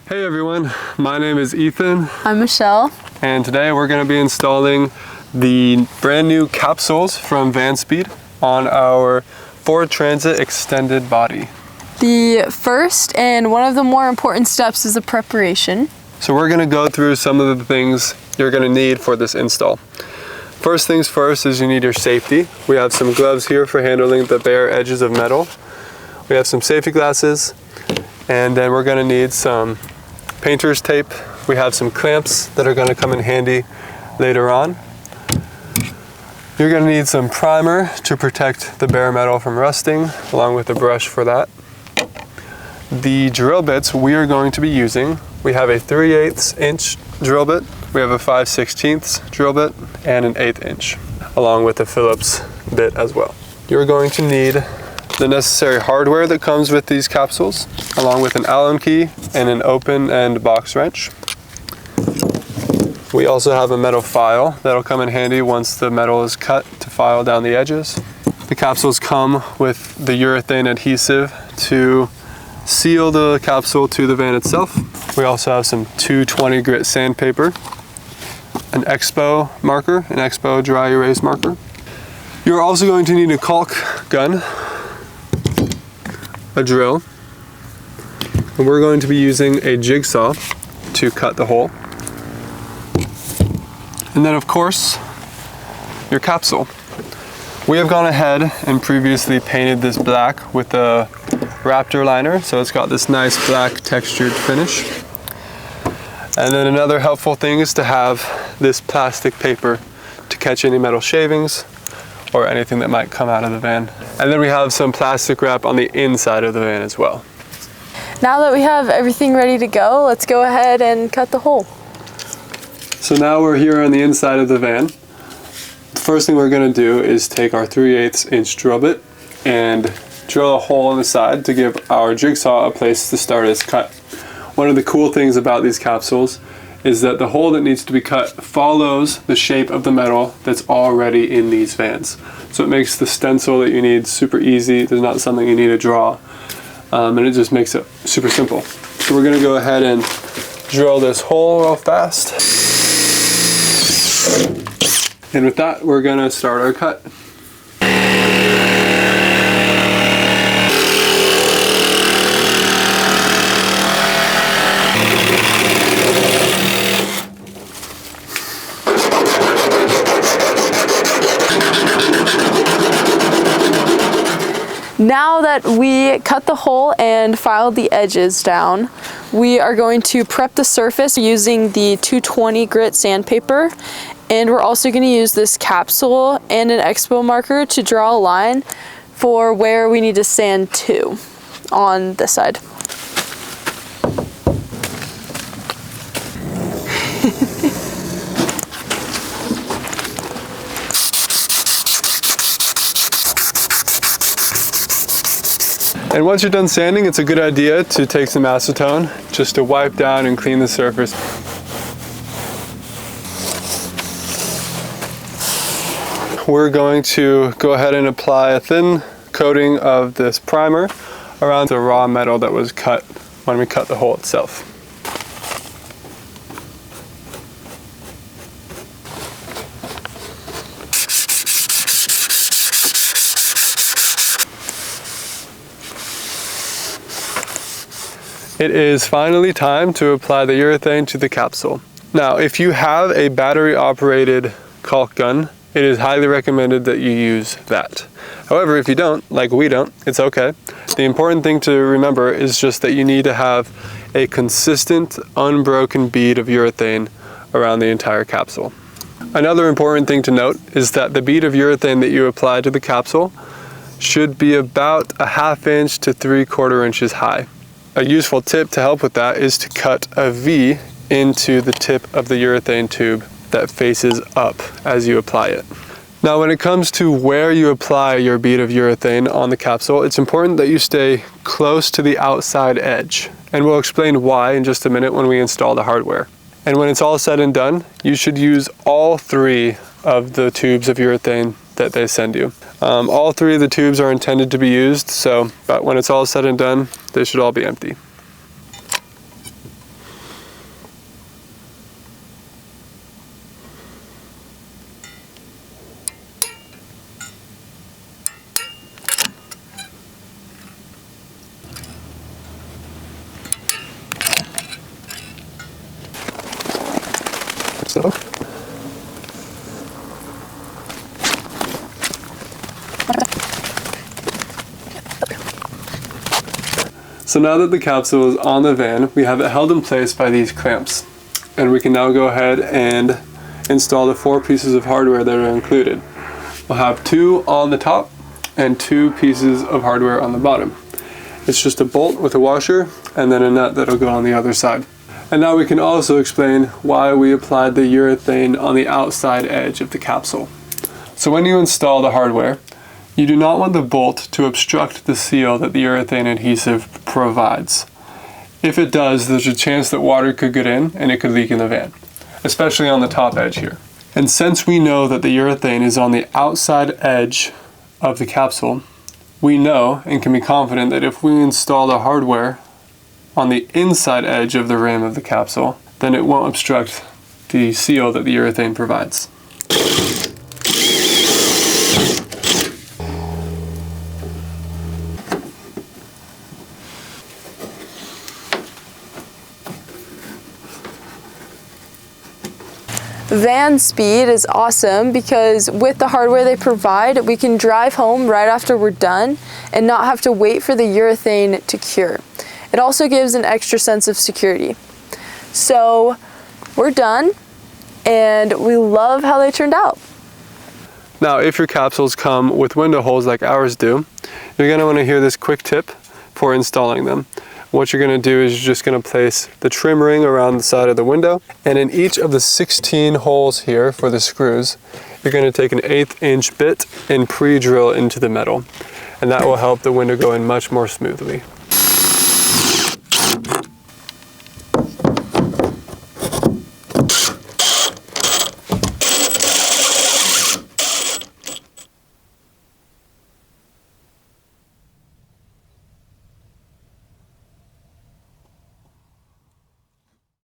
Hey everyone, my name is Ethan. I'm Michelle. And today we're going to be installing the brand new capsules from Vanspeed on our Ford Transit extended body. The first and one of the more important steps is the preparation. So we're going to go through some of the things you're going to need for this install. First things first is you need your safety. We have some gloves here for handling the bare edges of metal. We have some safety glasses, and then we're going to need some painter's tape. We have some clamps that are going to come in handy later on. You're going to need some primer to protect the bare metal from rusting, along with a brush for that. The drill bits we are going to be using, we have a 3/8 inch drill bit, we have a 5/16 drill bit, and an 1/8 inch, along with a Phillips bit as well. You're going to need the necessary hardware that comes with these capsules, along with an Allen key and an open end box wrench. We also have a metal file that'll come in handy once the metal is cut to file down the edges. The capsules come with the urethane adhesive to seal the capsule to the van itself. We also have some 220 grit sandpaper, an Expo marker, an Expo dry erase marker. You're also going to need a caulk gun, a drill, and we're going to be using a jigsaw to cut the hole. And then of course, your capsule. We have gone ahead and previously painted this black with a Raptor liner, so it's got this nice black textured finish. And then another helpful thing is to have this plastic paper to catch any metal shavings or anything that might come out of the van. And then we have some plastic wrap on the inside of the van as well. Now that we have everything ready to go, let's go ahead and cut the hole. So now we're here on the inside of the van. The first thing we're going to do is take our 3/8 inch drill bit and drill a hole in the side to give our jigsaw a place to start its cut. One of the cool things about these capsules is that the hole that needs to be cut follows the shape of the metal that's already in these vans. So it makes the stencil that you need super easy. There's not something you need to draw, and it just makes it super simple. So we're going to go ahead and drill this hole real fast. And with that, we're going to start our cut. Now that we cut the hole and filed the edges down, we are going to prep the surface using the 220 grit sandpaper, and we're also going to use this capsule and an Expo marker to draw a line for where we need to sand to on this side. And once you're done sanding, it's a good idea to take some acetone just to wipe down and clean the surface. We're going to go ahead and apply a thin coating of this primer around the raw metal that was cut when we cut the hole itself. It is finally time to apply the urethane to the capsule. Now, if you have a battery operated caulk gun, it is highly recommended that you use that. However, if you don't, like we don't, it's okay. The important thing to remember is just that you need to have a consistent, unbroken bead of urethane around the entire capsule. Another important thing to note is that the bead of urethane that you apply to the capsule should be about a 1/2 inch to 3/4 inches high. A useful tip to help with that is to cut a V into the tip of the urethane tube that faces up as you apply it. Now, when it comes to where you apply your bead of urethane on the capsule, it's important that you stay close to the outside edge. And we'll explain why in just a minute when we install the hardware. And when it's all said and done, you should use all 3 of the tubes of urethane that they send you. All 3 of the tubes are intended to be used, but when it's all said and done, they should all be empty. So now that the capsule is on the van, we have it held in place by these clamps. And we can now go ahead and install the 4 pieces of hardware that are included. We'll have 2 on the top and 2 pieces of hardware on the bottom. It's just a bolt with a washer and then a nut that'll go on the other side. And now we can also explain why we applied the urethane on the outside edge of the capsule. So when you install the hardware, you do not want the bolt to obstruct the seal that the urethane adhesive provides. If it does, there's a chance that water could get in and it could leak in the van, especially on the top edge here. And since we know that the urethane is on the outside edge of the capsule, we know and can be confident that if we install the hardware on the inside edge of the rim of the capsule, then it won't obstruct the seal that the urethane provides. Vanspeed is awesome because with the hardware they provide, we can drive home right after we're done and not have to wait for the urethane to cure. It also gives an extra sense of security. So we're done and we love how they turned out. Now, if your capsules come with window holes like ours do, you're going to want to hear this quick tip for installing them. What you're going to do is you're just going to place the trim ring around the side of the window, and in each of the 16 holes here for the screws, you're going to take an 1/8 inch bit and pre-drill into the metal, and that will help the window go in much more smoothly.